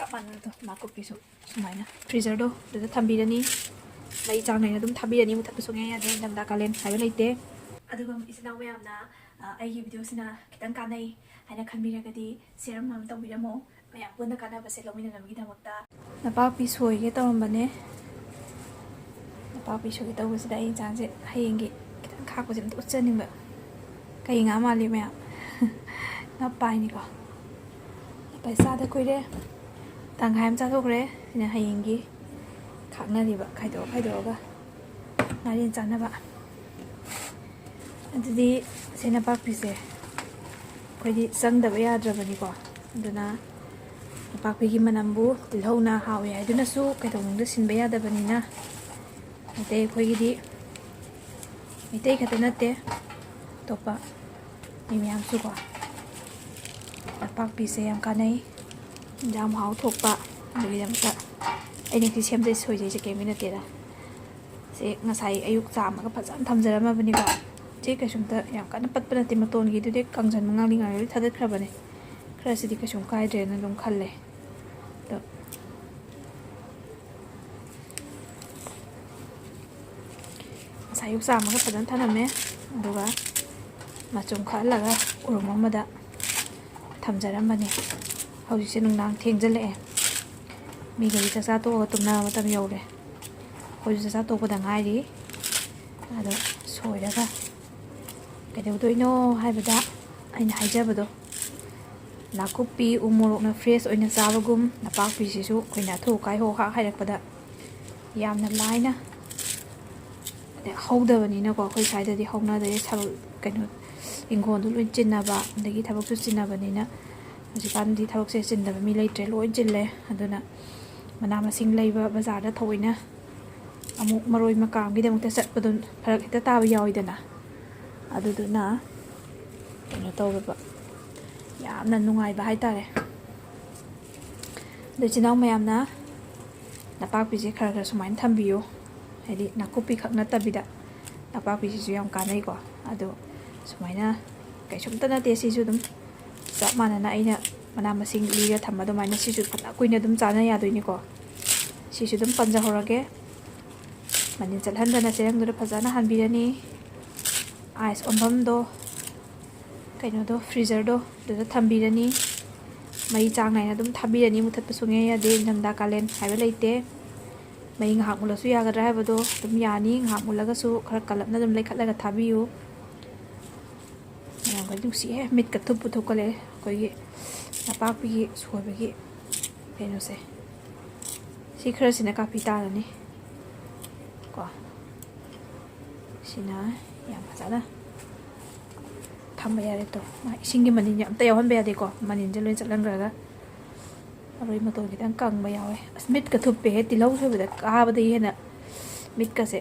ꯆꯞ ꯃꯥꯟꯅꯗꯣ ꯅꯥꯀꯨꯞꯄꯤꯁꯨ ꯁꯨꯃꯥꯏꯅ ꯐ꯭ꯔꯤꯖꯔꯗꯣ ꯑꯗꯨꯗ ꯊꯝꯕꯤꯔꯅꯤ ꯃꯩ ꯆꯥꯡ ꯅꯥꯏꯅ ꯑꯗꯨꯝ ꯊꯥꯕꯤꯔꯅꯤ ꯃꯨꯊꯠꯄ ꯁꯨꯡꯌꯥ ꯌꯥꯗꯦ ꯅꯤꯡꯊꯝꯊꯥ ꯀꯥꯂꯦꯟ ꯍꯥꯏꯕ ꯂꯩꯇꯦ ꯑꯗꯨꯒ ꯏꯆꯤꯟ ꯏꯅꯥꯎ ꯃꯌꯥꯝꯅ ꯑꯩꯒꯤ ꯚꯤꯗꯤꯑꯣꯁꯤꯅ ꯈꯤꯇꯪ ꯀꯥꯟꯅꯩ ꯍꯥꯏꯅ ꯈꯟꯕꯤꯔꯒꯗꯤ ꯁꯤꯌꯔ ꯑꯃ ꯇꯧꯕꯤꯔꯝꯃꯣ ꯃꯌꯥꯝ ꯄꯨꯟꯅ ꯀꯥꯟꯅꯕꯁꯦ ꯂꯧꯃꯤꯟꯅꯅꯕꯒꯤꯗꯃꯛꯇ ꯅꯄꯥꯛꯄꯤ ꯁꯣꯏꯒꯦ ꯇꯧꯔꯝꯕꯅꯦ ꯅꯄꯥꯛꯄꯤ ꯁꯣꯏꯒꯦ ꯇꯧꯕꯁꯤꯗ ꯑꯩ ꯏꯟꯁꯥꯡꯁꯦ ꯍꯌꯦꯡꯒꯤ ꯈꯤꯇꯪ ꯈꯥꯛꯄꯁꯦ ꯑꯝꯇ ꯎꯠꯆꯅꯤꯡꯕ ꯀꯩ ꯉꯥ ꯃꯥꯜꯂꯤ ꯃꯌꯥꯝ ꯉꯥꯄꯥꯏꯅꯤꯀꯣ ꯉꯥꯄꯥꯏ ꯆꯥꯗ ꯀꯨꯏꯔꯦ ꯇꯪꯈꯥꯏ ꯑꯃ ꯆꯥꯊꯣꯛꯈ꯭ꯔꯦ ꯁꯤꯅ ꯍꯌꯦꯡꯒꯤ ꯈꯥꯛꯅꯔꯤꯕ ꯈꯥꯏꯗꯣꯛꯑꯒ ꯉꯥꯔꯤ ꯆꯥꯅꯕ ꯑꯗꯨꯗꯤ ꯁꯤ ꯅꯄꯥꯛꯄꯤꯁꯦ ꯑꯩꯈꯣꯏꯗꯤ ꯆꯪꯗꯕ ꯌꯥꯗ꯭ꯔꯕꯅꯤꯀꯣ ꯑꯗꯨꯅ ꯅꯄꯥꯛꯄꯤꯒꯤ ꯃꯅꯝꯕꯨ ꯇꯤꯜꯍꯧꯅ ꯍꯥꯎꯋꯦ ꯍꯥꯏꯗꯨꯅꯁꯨ ꯀꯩꯗꯧꯅꯨꯡꯗ ꯁꯤꯟꯕ ꯌꯥꯗꯕꯅꯤꯅ ꯃꯩꯇꯩ ꯑꯩꯈꯣꯏꯒꯤꯗꯤ ꯃꯩꯇꯩ ꯈꯛꯇ ꯅꯠꯇꯦ ꯑꯇꯣꯞꯄ ꯃꯤ ꯃꯌꯥꯝꯁꯨꯀꯣ ꯅꯄꯥꯛꯄꯤꯁꯦ ꯌꯥꯝ ꯀꯥꯟꯅꯩ ꯏꯟꯖꯥꯡ ꯃꯍꯥꯎ ꯊꯣꯛꯄ ꯑꯗꯨꯒꯤꯗꯃꯛꯇ ꯑꯩꯅ ꯁꯤ ꯁꯦꯝꯖꯩ ꯁꯣꯏꯖꯩꯁꯦ ꯀꯩꯝꯇ ꯅꯠꯇꯦꯗ ꯁꯤ ꯉꯁꯥꯏ ꯑꯌꯨꯛ ꯆꯥꯝꯃꯒ ꯐꯖꯅ ꯊꯝꯖꯔꯝꯃꯕꯅꯤꯀꯣ ꯁꯤ ꯀꯩꯁꯨꯝꯇ ꯌꯥꯝ ꯀꯟꯅ ꯄꯠꯄ ꯅꯠꯇꯦ ꯃꯇꯣꯟꯒꯤꯗꯨꯗꯤ ꯀꯪꯁꯟꯕ ꯉꯥꯡꯂꯤ ꯉꯥꯡꯂꯤ ꯊꯥꯗꯠꯈ꯭ꯔꯕꯅꯦ ꯈꯔꯁꯤꯗꯤ ꯀꯩꯁꯨꯝ ꯀꯥꯏꯗ꯭ꯔꯦꯅ ꯑꯗꯨꯝ ꯈꯜꯂꯦ ꯑꯗꯣ ꯉꯁꯥꯏ ꯑꯌꯨꯛ ꯆꯥꯝꯃꯒ ꯐꯖꯅ ꯊꯝꯂꯝꯃꯦ ꯑꯗꯨꯒ ꯃꯆꯨꯝ ꯈꯜꯂꯒ ꯎꯔꯨꯝ ꯑꯃꯗ ꯊꯝꯖꯔꯝꯕꯅꯤ ꯍꯧꯖꯤꯛꯁꯦ ꯅꯨꯡꯗꯥꯡ ꯊꯦꯡꯖꯤꯜꯂꯛꯑꯦ ꯃꯤꯒꯗꯤ ꯆꯥꯛꯆꯥ ꯇꯣꯛꯑꯒ ꯇꯨꯝꯅꯕ ꯃꯇꯝ ꯌꯧꯔꯦ ꯑꯩꯈꯣꯏꯁꯨ ꯆꯥꯛꯆꯥ ꯇꯣꯛꯄꯗ ꯉꯥꯏꯔꯤ ꯑꯗꯣ ꯁꯣꯏꯔꯒ ꯀꯩꯗꯧꯗꯣꯏꯅꯣ ꯍꯥꯏꯕꯗ ꯑꯩꯅ ꯍꯥꯏꯖꯕꯗꯣ ꯅꯥꯀꯨꯞꯄꯤ ꯎ ꯃꯣꯔꯣꯛꯅ ꯐ꯭ꯔꯦꯁ ꯑꯣꯏꯅ ꯆꯥꯕꯒꯨꯝ ꯅꯄꯥꯛꯄꯤꯁꯤꯁꯨ ꯑꯩꯈꯣꯏꯅ ꯑꯊꯨ ꯑꯀꯥꯏ ꯍꯣ ꯍꯥꯛ ꯍꯥꯏꯔꯛꯄꯗ ꯌꯥꯝꯅ ꯂꯥꯏꯅ ꯍꯧꯗꯕꯅꯤꯅꯀꯣ ꯑꯩꯈꯣꯏ ꯁ꯭ꯋꯥꯏꯗꯗꯤ ꯍꯧꯅꯗꯦ ꯀꯩꯅꯣ ꯏꯪꯈꯣꯜꯗꯣ ꯂꯣꯏ ꯆꯤꯟꯅꯕ ꯑꯗꯒꯤ ꯊꯕꯛꯁꯨ ꯆꯤꯟꯅꯕꯅꯤꯅ ꯍꯧꯖꯤꯛꯀꯥꯟꯗꯤ ꯊꯕꯛꯁꯦ ꯆꯤꯟꯗꯕ ꯃꯤ ꯂꯩꯇ꯭ꯔꯦ ꯂꯣꯏ ꯆꯤꯜꯂꯦ ꯑꯗꯨꯅ ꯃꯅꯥ ꯃꯁꯤꯡ ꯂꯩꯕ ꯕꯖꯥꯔꯗ ꯊꯑꯣꯏꯅ ꯑꯃꯨꯛ ꯃꯔꯣꯏ ꯃꯀꯥꯝꯒꯤꯗꯃꯛꯇ ꯆꯠꯄꯗꯣ ꯐꯔꯛ ꯍꯦꯛꯇ ꯇꯥꯕ ꯌꯥꯎꯋꯤꯗꯅ ꯑꯗꯨꯗꯨꯅ ꯀꯩꯅꯣ ꯇꯧꯔꯕ ꯌꯥꯝꯅ ꯅꯨꯡꯉꯥꯏꯕ ꯍꯥꯏꯇꯥꯔꯦ ꯑꯗꯣ ꯏꯆꯤꯜ ꯏꯅꯥꯎ ꯃꯌꯥꯝꯅ ꯅꯄꯥꯛꯄꯤꯁꯦ ꯈꯔ ꯈꯔ ꯁꯨꯃꯥꯏꯅ ꯊꯝꯕꯤꯌꯨ ꯍꯥꯏꯗꯤ ꯅꯥꯀꯨꯞꯄꯤ ꯈꯛ ꯅꯠꯇꯕꯤꯗ ꯅꯄꯥꯛꯄꯤꯁꯤꯁꯨ ꯌꯥꯝ ꯀꯥꯟꯅꯩꯀꯣ ꯑꯗꯣ ꯁꯨꯃꯥꯏꯅ ꯀꯩꯁꯨꯝꯇ ꯅꯠꯇꯦ ꯁꯤꯁꯨ ꯑꯗꯨꯝ ꯆꯞ ꯃꯥꯟꯅꯅ ꯑꯩꯅ ꯃꯅꯥ ꯃꯁꯤꯡ ꯂꯤꯔ ꯊꯝꯕ ꯑꯗꯨꯃꯥꯏꯅ ꯁꯤꯁꯨ ꯐꯅ ꯀꯨꯏꯅ ꯑꯗꯨꯝ ꯆꯥꯅ ꯌꯥꯗꯣꯏꯅꯤꯀꯣ ꯁꯤꯁꯨ ꯑꯗꯨꯝ ꯄꯟꯖꯍꯧꯔꯒꯦ ꯃꯅꯤꯟ ꯆꯠꯍꯟꯗꯅ ꯆꯦꯔꯪꯗꯨꯗ ꯐꯖꯅ ꯍꯥꯟꯕꯤꯔꯅꯤ ꯑꯥꯏꯁ ꯑꯣꯟꯐꯝꯗꯣ ꯀꯩꯅꯣꯗꯣ ꯐ꯭ꯔꯤꯖꯔꯗꯣ ꯑꯗꯨꯗ ꯊꯝꯕꯤꯔꯅꯤ ꯃꯩ ꯆꯥꯡ ꯅꯥꯏꯅ ꯑꯗꯨꯝ ꯊꯥꯕꯤꯔꯅꯤ ꯃꯨꯊꯠꯄ ꯁꯨꯡꯌꯥ ꯌꯥꯗꯦ ꯅꯤꯡꯊꯝꯊꯥ ꯀꯥꯂꯦꯟ ꯍꯥꯏꯕ ꯂꯩꯇꯦ ꯃꯩ ꯉꯥꯏꯍꯥꯛ ꯃꯨꯜꯂꯁꯨ ꯌꯥꯒꯗ꯭ꯔꯥ ꯍꯥꯏꯕꯗꯣ ꯑꯗꯨꯝ ꯌꯥꯅꯤ ꯉꯥꯏꯍꯥꯛ ꯃꯨꯜꯂꯒꯁꯨ ꯈꯔ ꯀꯜꯂꯞꯅ ꯑꯗꯨꯝ ꯂꯩꯈꯠꯂꯒ ꯊꯥꯕꯤꯌꯨ ꯃꯌꯥꯝꯒ ꯅꯨꯡꯁꯤꯍꯦ ꯃꯤꯠꯀ ꯊꯨꯞꯄꯨ ꯊꯨꯞꯀꯠꯂꯛꯑꯦ ꯑꯩꯈꯣꯏꯒꯤ ꯅꯄꯥꯛꯄꯤꯒꯤ ꯁꯣꯏꯕꯒꯤ ꯀꯩꯅꯣꯁꯦ ꯁꯤ ꯈꯔꯁꯤꯅ ꯀꯥꯞꯄꯤ ꯇꯥꯔꯅꯤ ꯀꯣ ꯁꯤꯅ ꯌꯥꯝ ꯐꯖꯅ ꯊꯝꯕ ꯌꯥꯔꯦ ꯇꯣ ꯏꯁꯤꯡꯒꯤ ꯃꯅꯤꯟ ꯑꯝꯇ ꯌꯥꯎꯍꯟꯕ ꯌꯥꯗꯦꯀꯣ ꯃꯅꯤꯟꯁꯦ ꯂꯣꯏ ꯆꯠꯍꯟꯈ꯭ꯔꯒ ꯃꯔꯣꯏ ꯃꯇꯣꯟ ꯈꯤꯇꯪ ꯀꯪꯕ ꯌꯥꯎꯋꯦ ꯑꯁ ꯃꯤꯠꯀ ꯊꯨꯞꯄꯦꯍꯦ ꯇꯤꯜꯍꯧ ꯁꯣꯏꯕꯗ ꯀꯥꯕꯗꯒꯤ ꯍꯦꯟꯅ ꯃꯤꯠꯀꯁꯦ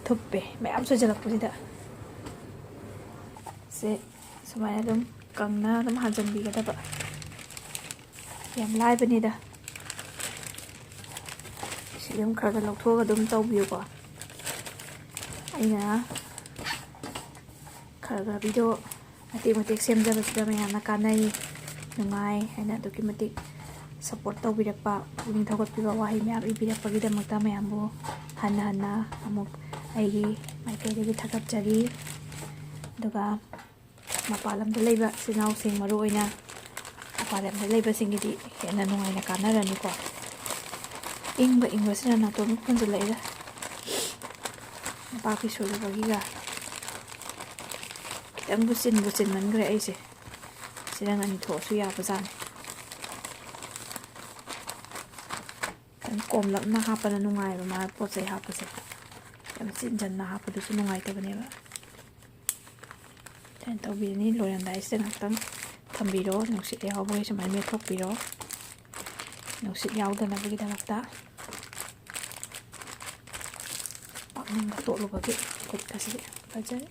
ꯊꯨꯞꯄꯦ ꯃꯌꯥꯝ ꯁꯣꯏꯖꯜꯂꯛꯄꯁꯤꯗ ꯁꯦ ꯁꯨꯃꯥꯏꯅ ꯑꯗꯨꯝ ꯀꯪꯅ ꯑꯗꯨꯝ ꯍꯥꯟꯖꯟꯕꯤꯒꯗꯕ ꯌꯥꯝ ꯂꯥꯏꯕꯅꯤꯗ ꯁꯤ ꯑꯗꯨꯝ ꯈꯔ ꯈꯔ ꯂꯧꯊꯣꯛꯑꯒ ꯑꯗꯨꯝ ꯇꯧꯕꯤꯌꯨꯀꯣ ꯑꯩꯅ ꯈꯔ ꯈꯔ ꯚꯤꯗꯤꯑꯣ ꯃꯇꯦꯛ ꯃꯇꯦꯛ ꯁꯦꯝꯖꯕꯁꯤꯗ ꯃꯌꯥꯝꯅ ꯀꯥꯟꯅꯩ ꯅꯨꯡꯉꯥꯏ ꯍꯥꯏꯅ ꯑꯗꯨꯛꯀꯤ ꯃꯇꯤꯛ ꯁꯞꯄꯣꯔꯠ ꯇꯧꯕꯤꯔꯛꯄ ꯄꯨꯛꯅꯤꯡ ꯊꯧꯒꯠꯄꯤꯕ ꯋꯥꯍꯩ ꯃꯌꯥꯝ ꯏꯕꯤꯔꯛꯄꯒꯤꯗꯃꯛꯇ ꯃꯌꯥꯝꯕꯨ ꯍꯟꯅ ꯍꯟꯅ ꯑꯃꯨꯛ ꯑꯩꯒꯤ ꯃꯥꯏꯀꯩꯗꯒꯤ ꯊꯥꯒꯠꯆꯔꯤ ꯑꯗꯨꯒ ꯃꯄꯥꯟ ꯂꯝꯗ ꯂꯩꯕ ꯏꯆꯤꯜ ꯏꯅꯥꯎꯁꯤꯡ ꯃꯔꯨꯑꯣꯏꯅ ꯃꯄꯥꯟ ꯂꯝꯗ ꯂꯩꯕꯁꯤꯡꯒꯤꯗꯤ ꯍꯦꯟꯅ ꯅꯨꯡꯉꯥꯏꯅ ꯀꯥꯟꯅꯔꯅꯤꯀꯣ ꯏꯪꯕꯁꯤꯅ ꯅꯥꯇꯣꯟ ꯐꯨꯟꯖꯜꯂꯛꯏꯗ ꯅꯄꯥꯛꯄꯤ ꯁꯣꯏꯕꯒꯤꯒ ꯈꯤꯇꯪꯕꯨ ꯆꯤꯟꯃꯟꯈ꯭ರೆ ꯑꯩꯁꯦ ꯆꯦꯔꯪ ꯑꯅꯤ ꯊꯣꯛꯑꯁꯨ ꯌꯥꯕꯖꯥꯠꯅꯤ ꯀꯣꯝꯂꯞꯅ ꯍꯥꯞꯄꯅ ꯅꯨꯡꯉꯥꯏꯕ ꯃꯥ ꯄꯣꯠ ꯆꯩ ꯍꯥꯞꯄꯁꯦ ꯌꯥꯝ ꯆꯤꯟꯖꯟꯅ ꯍꯥꯞꯄꯗꯨꯁꯨ ꯅꯨꯡꯉꯥꯏꯇꯕꯅꯦꯕ ꯁꯨꯃꯥꯏꯅ ꯇꯧꯕꯤꯔꯅꯤ ꯂꯣꯏꯔꯝꯗꯥꯏꯁꯤꯗ ꯉꯥꯛꯇꯪ ꯊꯝꯕꯤꯔꯣ ꯅꯨꯡꯁꯤꯠ ꯌꯥꯎꯕꯒꯤ ꯁꯨꯃꯥꯏꯅ ꯃꯦꯠꯊꯣꯛꯄꯤꯔꯣ ꯅꯨꯡꯁꯤꯠ ꯌꯥꯎꯗꯅꯕꯒꯤꯗꯃꯛꯇ ꯄꯥꯛꯅꯤꯡꯕ ꯇꯣꯠꯂꯨꯕꯒꯤ ꯈꯨꯠꯀꯁꯤꯗꯤ ꯐꯖꯔꯦ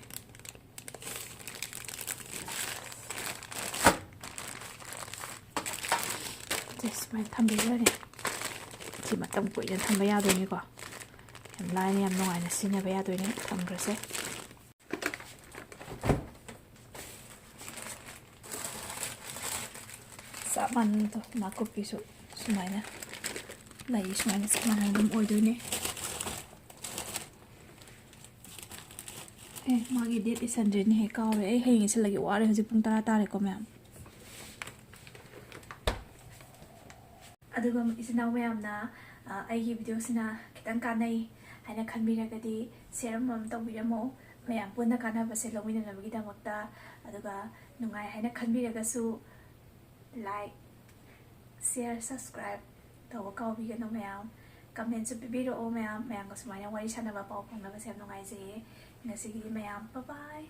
ꯁꯨꯃꯥꯏꯅ ꯊꯝꯕꯤꯔꯅꯤ ꯁꯤ ꯃꯇꯝ ꯀꯨꯏꯅ ꯊꯝꯕ ꯌꯥꯗꯣꯏꯅꯤꯀꯣ ꯌꯥꯝ ꯂꯥꯏꯅ ꯌꯥꯝ ꯅꯨꯡꯉꯥꯏꯅ ꯁꯤꯖꯤꯟꯅꯕ ꯌꯥꯗꯣꯏꯅꯤ ꯊꯝꯈ꯭ꯔꯁꯦ ꯆꯞ ꯆꯞ ꯃꯥꯟꯅꯅ ꯅꯥꯀꯨꯞꯄꯤꯁꯨ ꯁꯨꯃꯥꯏꯅ ꯂꯩ ꯁꯨꯃꯥꯏꯅ ꯆꯞ ꯃꯥꯟꯅꯅ ꯑꯗꯨꯝ ꯑꯣꯏꯗꯣꯏꯅꯦ ꯃꯥꯒꯤ ꯗꯦꯠ ꯏꯁꯟꯗ꯭ꯔꯤꯅꯤ ꯍꯦꯛ ꯀꯥꯎꯔꯦ ꯑꯩ ꯍꯌꯦꯡ ꯏꯁꯜꯂꯒꯦ ꯋꯥꯔꯦ ꯍꯧꯖꯤꯛ ꯄꯨꯡ 10 ꯇꯥꯔꯦꯀꯣ ꯃꯌꯥꯝ ꯑꯗꯨꯒ ꯏꯆꯤꯟ ꯏꯅꯥꯎ ꯃꯌꯥꯝꯅ ꯑꯩꯒꯤ ꯚꯤꯗꯤꯑꯣꯁꯤꯅ ꯈꯤꯇꯪ ꯀꯥꯟꯅꯩ ꯍꯥꯏꯅ ꯈꯟꯕꯤꯔꯒꯗꯤ ꯁꯦꯌꯔ ꯑꯃꯃꯝ ꯇꯧꯕꯤꯔꯝꯃꯣ ꯃꯌꯥꯝ ꯄꯨꯟꯅ ꯀꯥꯟꯅꯕꯁꯦ ꯂꯧꯃꯤꯟꯅꯅꯕꯒꯤꯗꯃꯛꯇ ꯑꯗꯨꯒ ꯅꯨꯡꯉꯥꯏ ꯍꯥꯏꯅ ꯈꯟꯕꯤꯔꯒꯁꯨ ꯂꯥꯏꯛ ꯁꯦꯌꯔ ꯁꯕꯁꯀ꯭ꯔꯥꯏꯕ ꯇꯧꯕ ꯀꯥꯎꯕꯤꯒꯅꯨ ꯃꯌꯥꯝ ꯀꯃꯦꯟꯁꯨ ꯄꯤꯕꯤꯔꯛꯑꯣ ꯃꯌꯥꯝꯒ ꯁꯨꯃꯥꯏꯅ ꯋꯥꯔꯤ ꯁꯥꯟꯅꯕ ꯄꯥꯎ ꯐꯥꯎꯅꯕꯁꯦ ꯌꯥꯝ ꯅꯨꯡꯉꯥꯏꯖꯩꯌꯦ ꯉꯁꯤꯒꯤꯗꯤ ꯃꯌꯥꯝ ꯕꯥꯏ ꯕꯥꯏ